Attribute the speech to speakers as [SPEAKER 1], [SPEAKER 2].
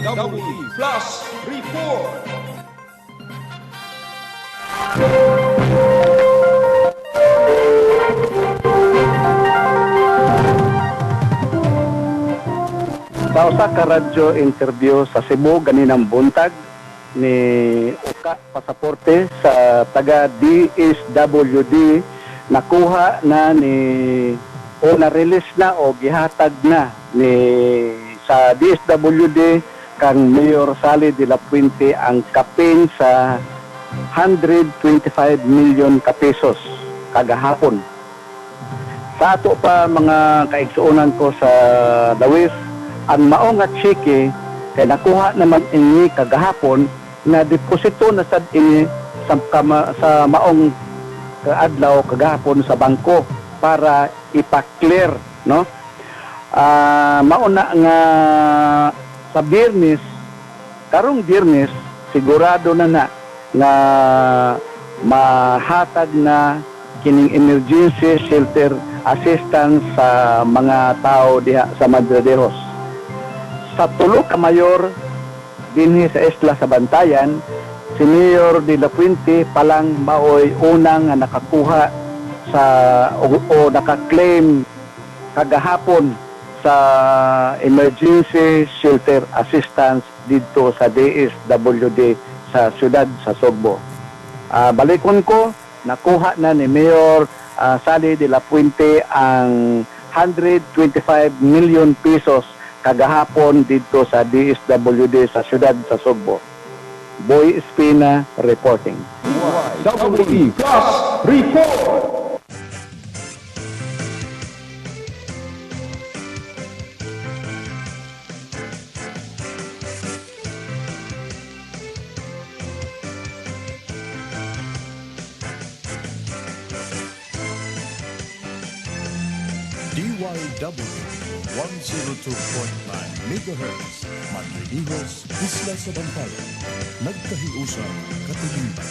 [SPEAKER 1] DWE Flash Report.
[SPEAKER 2] Sa usa ka radyo interview sa Cebu ganinang buntag ni Uka Pasaporte sa taga DSWD, nakuha na ni o na-release na o gihatag na ni sa DSWD kang Mayor Sally de la Puente ang kapin sa 125 million ka pesos kagahapon. Sa ato pa mga kaigsuonan ko sa Dawis, ang maong at cheque kay nakuha naman ini kagahapon na deposito na sad ini sa maong kaadlaw kagahapon sa bangko para ipa-clear, no? Mauna nga sa Biyernes, karong Biyernes sigurado na nga mahatag na kining emergency shelter assistance sa mga tao diha sa Madradejos. Sa tulo ka mayor dinhi sa Isla sa Bantayan, si Mayor de la Puente palang maoy unang nga nakakuha sa o naka-claim kagahapon sa emergency shelter assistance dito sa DSWD sa siyudad sa Sugbo. Balikon ko, nakuha na ni Mayor Sally de la Puente ang 125 million pesos kagahapon dito sa DSWD sa siyudad sa Sugbo. Boy Espina reporting.
[SPEAKER 1] DWE Flash Report.
[SPEAKER 3] DYW 102.9 MHz Madridijos, Isla sa Bantayan. Nagkahiusa, Katilimban.